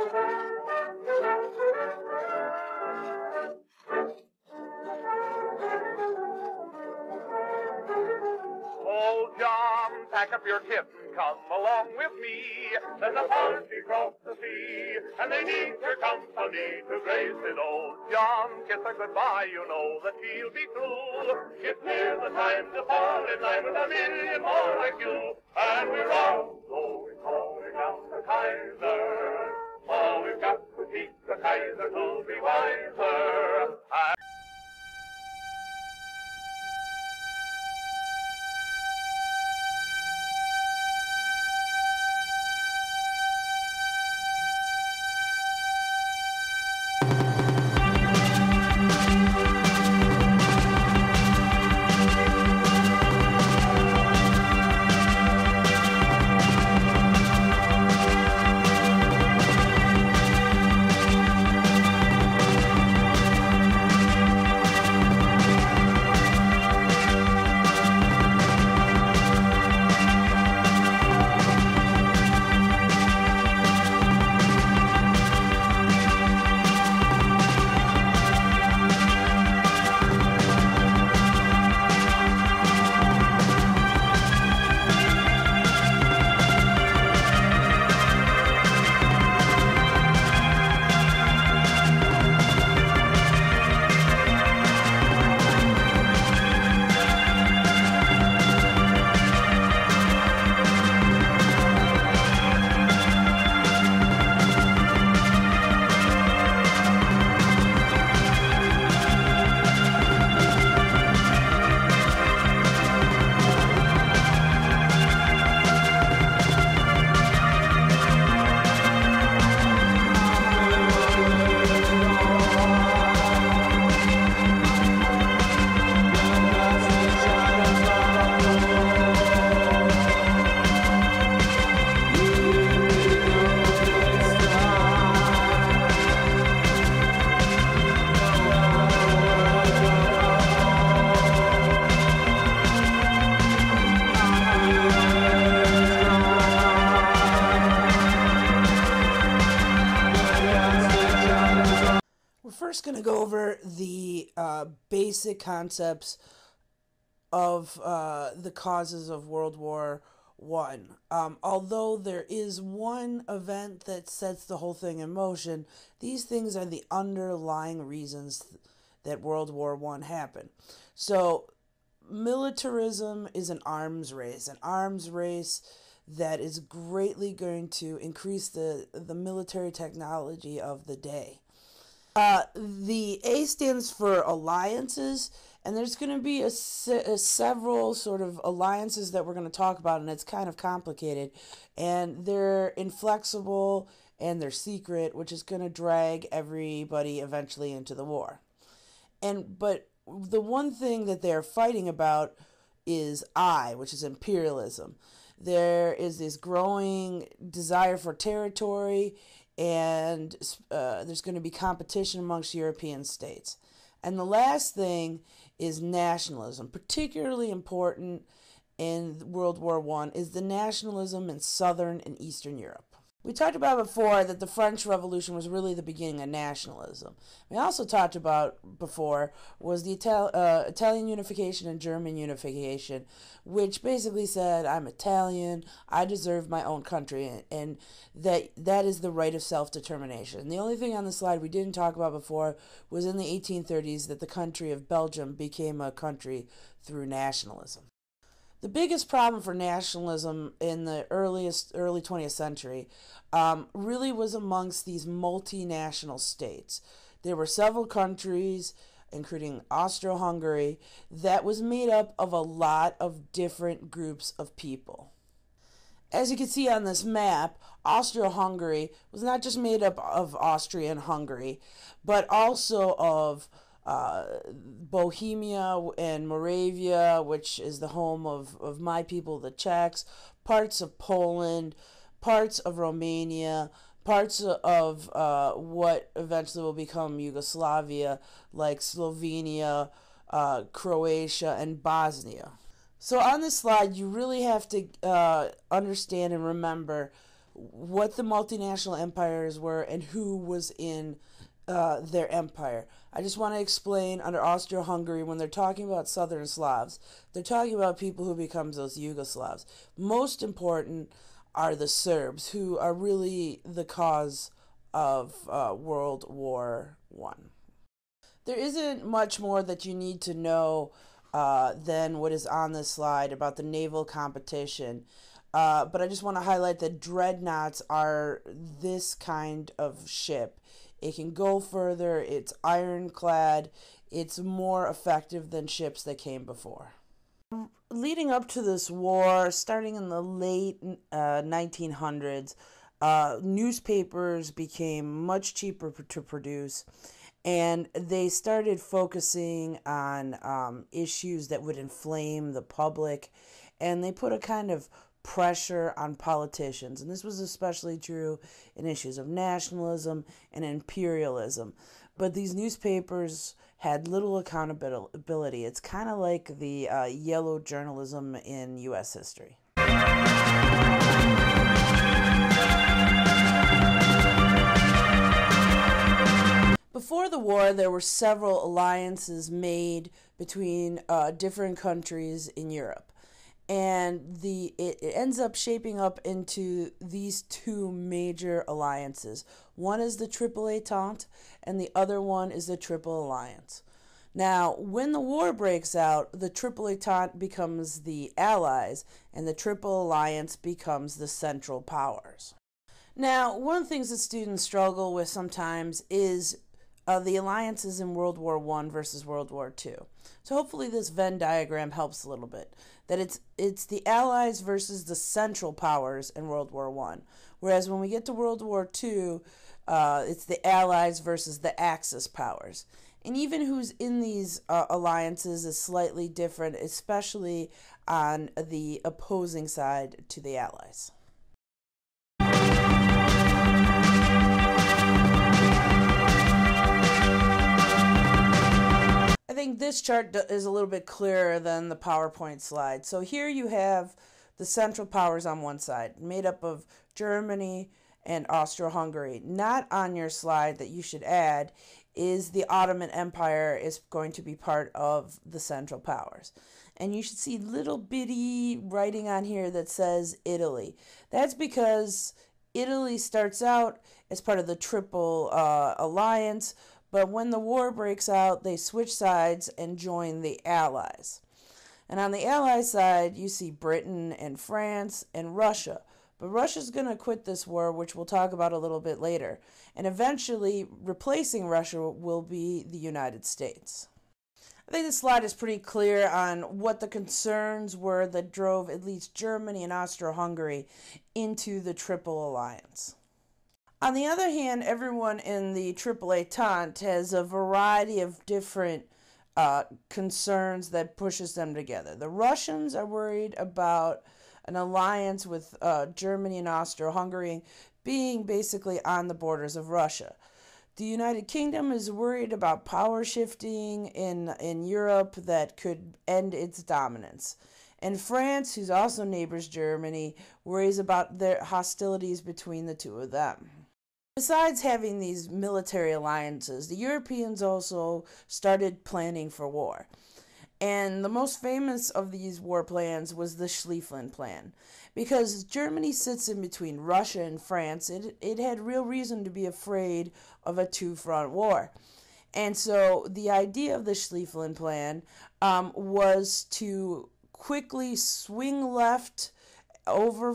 Old John, pack up your kit and come along with me. There's a party across the sea, and they need your company to grace it. Old John, kiss her goodbye, you know that she'll be through. It's near the time to fall in line with a million more like you. And we're all calling out the Kaiser. Oh, we've got to teach the Kaiser to be wiser. First going to go over the basic concepts of the causes of World War I. Although there is one event that sets the whole thing in motion, these things are the underlying reasons that World War I happened. So militarism is an arms race that is greatly going to increase the military technology of the day. The A stands for alliances, and there's going to be several sort of alliances that we're going to talk about, and it's kind of complicated, and they're inflexible and they're secret, which is going to drag everybody eventually into the war. But the one thing that they're fighting about is which is imperialism. There is this growing desire for territory, and there's going to be competition amongst European states. And the last thing is nationalism. Particularly important in World War I is the nationalism in Southern and Eastern Europe. We talked about before that the French Revolution was really the beginning of nationalism. We also talked about before was the Italian unification and German unification, which basically said, I'm Italian, I deserve my own country, and that is the right of self-determination. The only thing on the slide we didn't talk about before was in the 1830s that the country of Belgium became a country through nationalism. The biggest problem for nationalism in the early 20th century really was amongst these multinational states. There were several countries, including Austro-Hungary, that was made up of a lot of different groups of people. As you can see on this map, Austro-Hungary was not just made up of Austria and Hungary, but also of Bohemia and Moravia, which is the home of my people, the Czechs, parts of Poland, parts of Romania, parts of what eventually will become Yugoslavia, like Slovenia, Croatia, and Bosnia. So on this slide, you really have to understand and remember what the multinational empires were and who was in their empire. I just want to explain under Austro-Hungary, when they're talking about Southern Slavs, they're talking about people who become those Yugoslavs. Most important are the Serbs, who are really the cause of World War One. There isn't much more that you need to know than what is on this slide about the naval competition. But I just want to highlight that dreadnoughts are this kind of ship. It can go further, it's ironclad, it's more effective than ships that came before. Leading up to this war, starting in the late 1900s, newspapers became much cheaper to produce, and they started focusing on issues that would inflame the public, and they put a kind of pressure on politicians. And this was especially true in issues of nationalism and imperialism. But these newspapers had little accountability. It's kind of like the yellow journalism in U.S. history. Before the war, there were several alliances made between different countries in Europe. And it ends up shaping up into these two major alliances. One is the Triple Entente, and the other one is the Triple Alliance. Now, when the war breaks out, the Triple Entente becomes the Allies, and the Triple Alliance becomes the Central Powers. Now, one of the things that students struggle with sometimes is the alliances in World War I versus World War II. So hopefully this Venn diagram helps a little bit. That it's the Allies versus the Central Powers in World War I. Whereas when we get to World War II, it's the Allies versus the Axis powers. And even who's in these alliances is slightly different, especially on the opposing side to the Allies. I think this chart is a little bit clearer than the PowerPoint slide. So here you have the Central Powers on one side, made up of Germany and Austro-Hungary. Not on your slide that you should add is the Ottoman Empire is going to be part of the Central Powers. And you should see little bitty writing on here that says Italy. That's because Italy starts out as part of the Triple Alliance, but when the war breaks out, they switch sides and join the Allies. And on the Allies side, you see Britain and France and Russia. But Russia's going to quit this war, which we'll talk about a little bit later. And eventually, replacing Russia will be the United States. I think this slide is pretty clear on what the concerns were that drove at least Germany and Austro-Hungary into the Triple Alliance. On the other hand, everyone in the Triple Entente has a variety of different concerns that pushes them together. The Russians are worried about an alliance with Germany and Austro-Hungary being basically on the borders of Russia. The United Kingdom is worried about power shifting in Europe that could end its dominance. And France, who's also neighbors Germany, worries about their hostilities between the two of them. Besides having these military alliances, the Europeans also started planning for war. And the most famous of these war plans was the Schlieffen Plan. Because Germany sits in between Russia and France, it had real reason to be afraid of a two-front war. And so the idea of the Schlieffen Plan was to quickly swing left over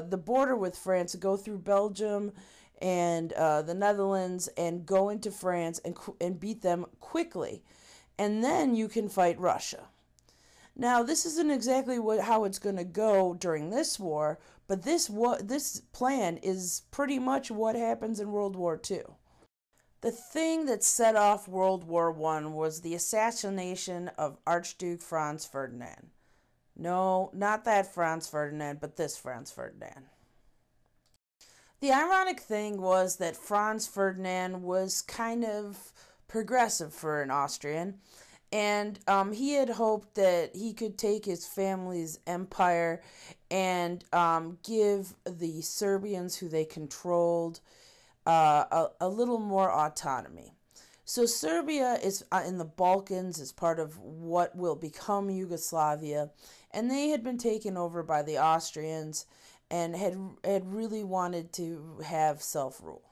the border with France, go through Belgium and the Netherlands, and go into France and beat them quickly. And then you can fight Russia. Now, this isn't exactly how it's going to go during this war, but this plan is pretty much what happens in World War II. The thing that set off World War I was the assassination of Archduke Franz Ferdinand. No, not that Franz Ferdinand, but this Franz Ferdinand. The ironic thing was that Franz Ferdinand was kind of progressive for an Austrian, And he had hoped that he could take his family's empire and give the Serbians who they controlled a little more autonomy. So Serbia is in the Balkans, is part of what will become Yugoslavia, and they had been taken over by the Austrians and had really wanted to have self-rule.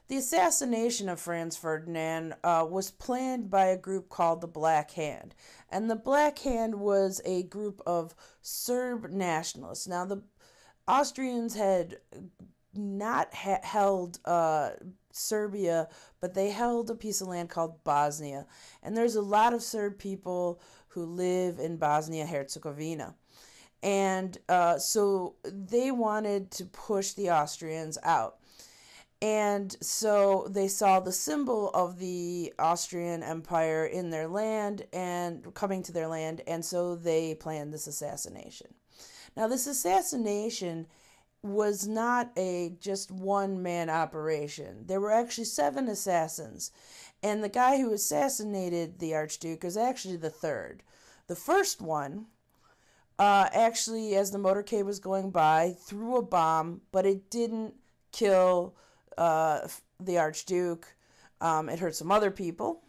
The assassination of Franz Ferdinand was planned by a group called the Black Hand. And the Black Hand was a group of Serb nationalists. Now, the Austrians had not held Serbia, but they held a piece of land called Bosnia. And there's a lot of Serb people who live in Bosnia-Herzegovina. And so they wanted to push the Austrians out. And so they saw the symbol of the Austrian Empire in their land and coming to their land, and so they planned this assassination. Now, this assassination was not a just one-man operation. There were actually 7 assassins, and the guy who assassinated the Archduke was actually the third. The first one, actually, as the motorcade was going by, threw a bomb, but it didn't kill the Archduke. It hurt some other people.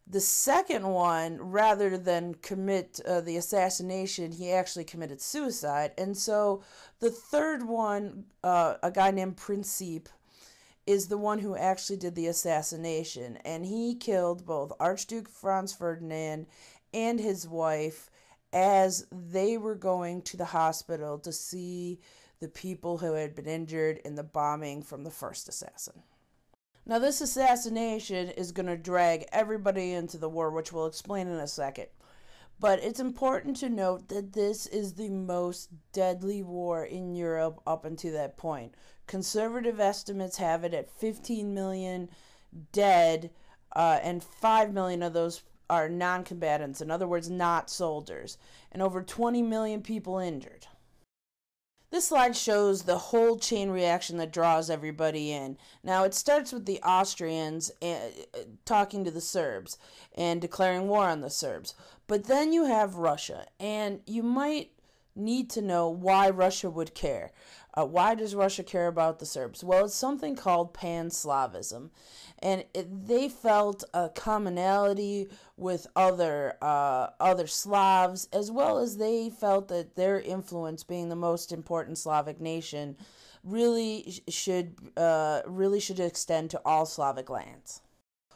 The second one, rather than commit the assassination, he actually committed suicide. And so the third one, a guy named Principe, is the one who actually did the assassination. And he killed both Archduke Franz Ferdinand and his wife as they were going to the hospital to see the people who had been injured in the bombing from the first assassin. Now, this assassination is going to drag everybody into the war, which we'll explain in a second. But it's important to note that this is the most deadly war in Europe up until that point. Conservative estimates have it at 15 million dead, and 5 million of those are non-combatants, in other words, not soldiers, and over 20 million people injured. This slide shows the whole chain reaction that draws everybody in. Now, it starts with the Austrians talking to the Serbs and declaring war on the Serbs. But then you have Russia, and you might need to know why Russia would care. Why does Russia care about the Serbs? Well, it's something called Pan-Slavism, and they felt a commonality with other Slavs, as well as they felt that their influence, being the most important Slavic nation, really should extend to all Slavic lands.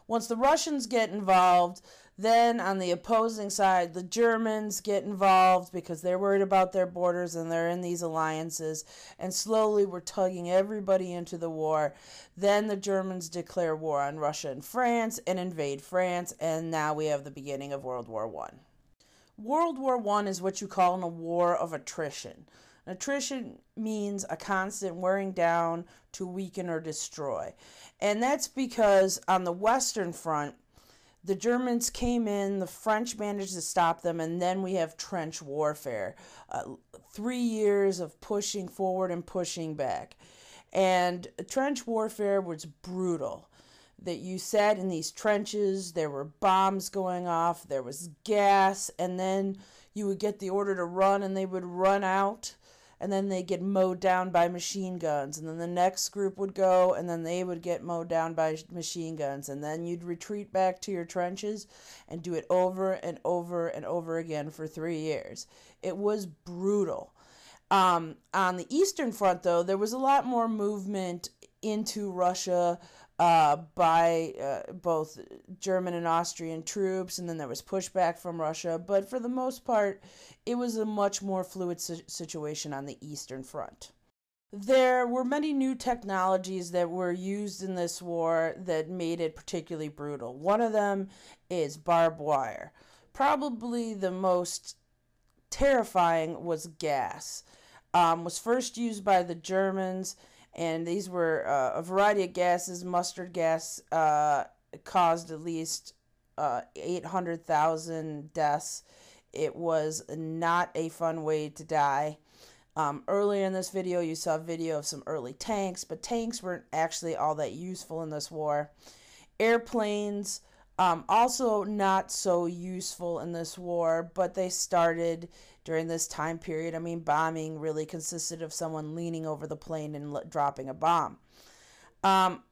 Once the Russians get involved, then on the opposing side, the Germans get involved because they're worried about their borders and they're in these alliances. And slowly we're tugging everybody into the war. Then the Germans declare war on Russia and France and invade France. And now we have the beginning of World War I. World War I is what you call a war of attrition. Attrition means a constant wearing down to weaken or destroy. And that's because on the Western Front, the Germans came in, the French managed to stop them, and then we have trench warfare. 3 years of pushing forward and pushing back. And trench warfare was brutal. That you sat in these trenches, there were bombs going off, there was gas, and then you would get the order to run, and they would run out. And then they get mowed down by machine guns. And then the next group would go, and then they would get mowed down by machine guns. And then you'd retreat back to your trenches and do it over and over and over again for 3 years. It was brutal. On the Eastern Front, though, there was a lot more movement into Russia by both German and Austrian troops, and then there was pushback from Russia. But for the most part, it was a much more fluid situation on the Eastern Front. There were many new technologies that were used in this war that made it particularly brutal. One of them is barbed wire. Probably the most terrifying was gas. Was first used by the Germans, and these were a variety of gases. Mustard gas caused at least 800,000 deaths. It was not a fun way to die. Earlier in this video, you saw a video of some early tanks, but tanks weren't actually all that useful in this war. Airplanes Also not so useful in this war, but they started during this time period. I mean, bombing really consisted of someone leaning over the plane and dropping a bomb.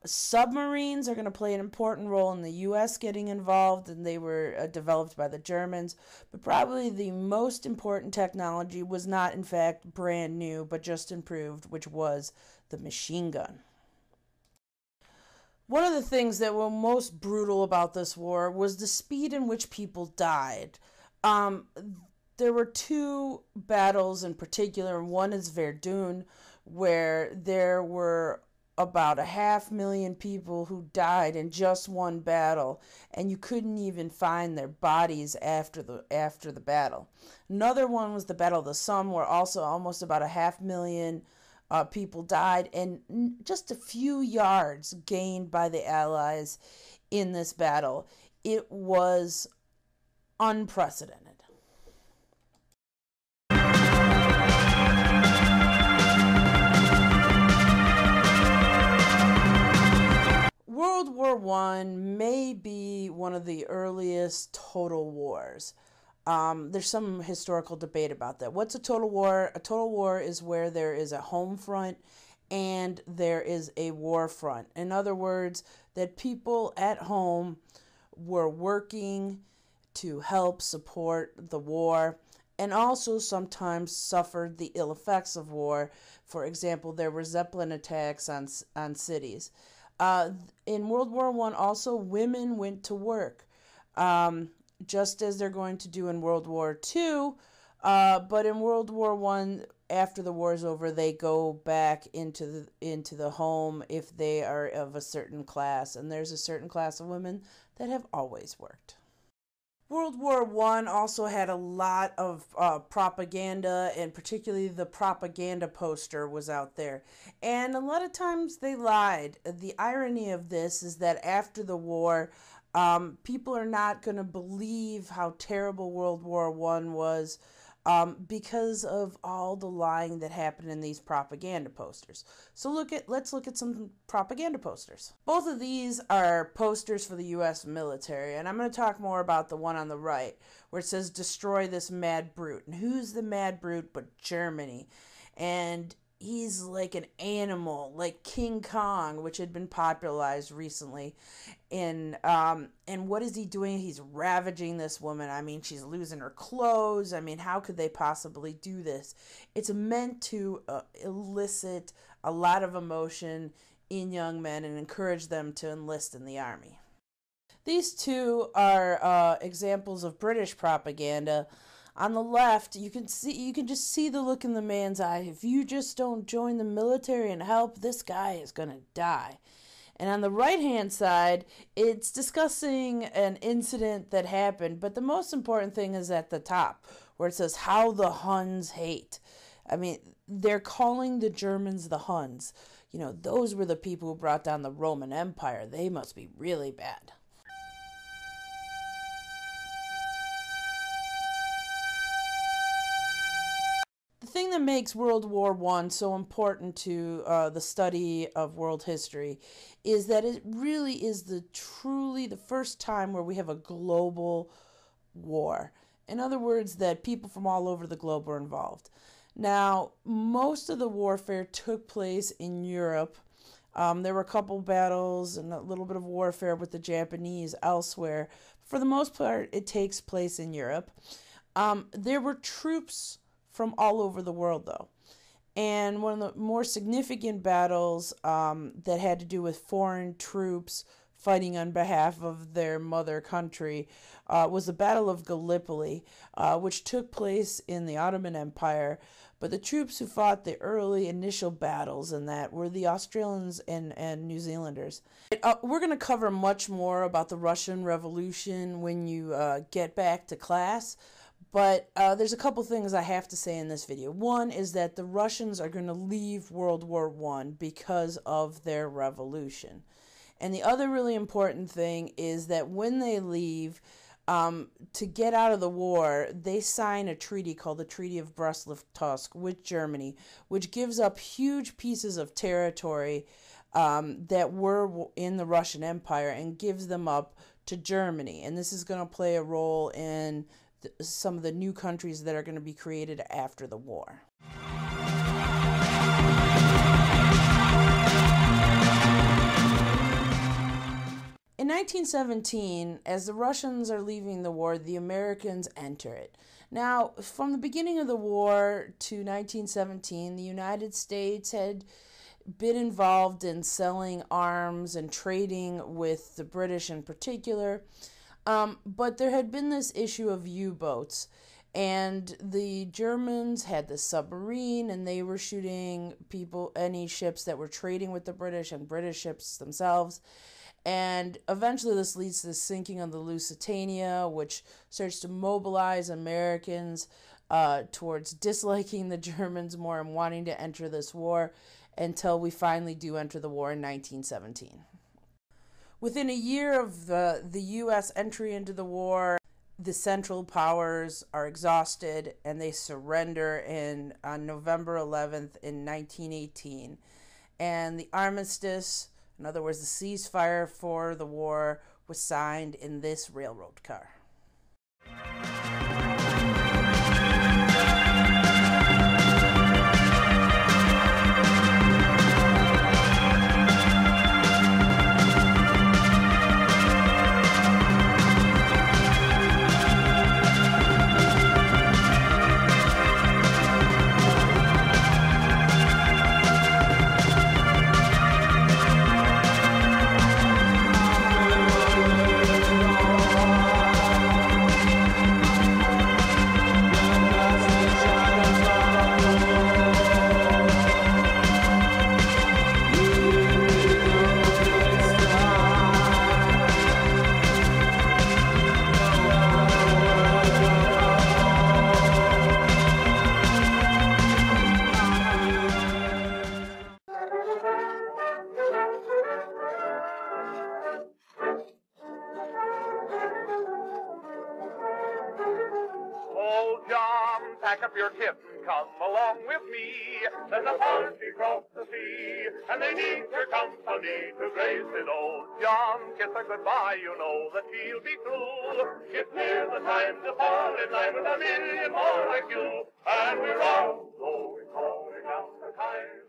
Submarines are going to play an important role in the U.S. getting involved, and they were developed by the Germans. But probably the most important technology was not, in fact, brand new, but just improved, which was the machine gun. One of the things that were most brutal about this war was the speed in which people died. There were two battles in particular. One is Verdun, where there were about 500,000 people who died in just one battle, and you couldn't even find their bodies after the battle. Another one was the Battle of the Somme, where also almost about 500,000 people died, and just a few yards gained by the Allies in this battle. It was unprecedented. World War I may be one of the earliest total wars. There's some historical debate about that. What's a total war? A total war is where there is a home front and there is a war front. In other words, that people at home were working to help support the war and also sometimes suffered the ill effects of war. For example, there were Zeppelin attacks on cities. In World War I, also, women went to work, just as they're going to do in World War II. But in World War I, after the war is over, they go back into the home if they are of a certain class. And there's a certain class of women that have always worked. World War I also had a lot of propaganda, and particularly the propaganda poster was out there. And a lot of times they lied. The irony of this is that after the war, people are not going to believe how terrible World War I was because of all the lying that happened in these propaganda posters. So let's look at some propaganda posters. Both of these are posters for the U.S. military, and I'm going to talk more about the one on the right, where it says, "Destroy this mad brute." And who's the mad brute but Germany? And he's like an animal, like King Kong, which had been popularized recently. And what is he doing? He's ravaging this woman. I mean, she's losing her clothes. I mean, how could they possibly do this? It's meant to elicit a lot of emotion in young men and encourage them to enlist in the army. These two are examples of British propaganda. On the left, you can just see the look in the man's eye. If you just don't join the military and help, this guy is going to die. And on the right-hand side, it's discussing an incident that happened, but the most important thing is at the top, where it says, "How the Huns hate." I mean, they're calling the Germans the Huns. You know, those were the people who brought down the Roman Empire. They must be really bad. The thing that makes World War I so important to the study of world history is that it really is truly the first time where we have a global war. In other words, that people from all over the globe were involved. Now, most of the warfare took place in Europe. There were a couple battles and a little bit of warfare with the Japanese elsewhere. For the most part, it takes place in Europe. There were troops from all over the world, though. And one of the more significant battles that had to do with foreign troops fighting on behalf of their mother country was the Battle of Gallipoli, which took place in the Ottoman Empire. But the troops who fought the early initial battles in that were the Australians and New Zealanders. We're going to cover much more about the Russian Revolution when you get back to class. But there's a couple things I have to say in this video. One is that the Russians are going to leave World War I because of their revolution. And the other really important thing is that when they leave, to get out of the war, they sign a treaty called the Treaty of Brest-Litovsk with Germany, which gives up huge pieces of territory that were in the Russian Empire and gives them up to Germany. And this is going to play a role in some of the new countries that are going to be created after the war. In 1917, as the Russians are leaving the war, the Americans enter it. Now, from the beginning of the war to 1917, the United States had been involved in selling arms and trading with the British in particular, but there had been this issue of U-boats, and the Germans had the submarine, and they were shooting any ships that were trading with the British and British ships themselves. And eventually this leads to the sinking of the Lusitania, which starts to mobilize Americans towards disliking the Germans more and wanting to enter this war, until we finally do enter the war in 1917. Within a year of the U.S. entry into the war, the Central Powers are exhausted and they surrender on November 11th in 1918. And the armistice, in other words, the ceasefire for the war, was signed in this railroad car. Pack up your kit and come along with me. There's a party across the sea, and they need your company to grace it. Old John, kiss her goodbye, you know that she'll be true. It's near the time to fall in line with a million more like you, and we're all going down the time.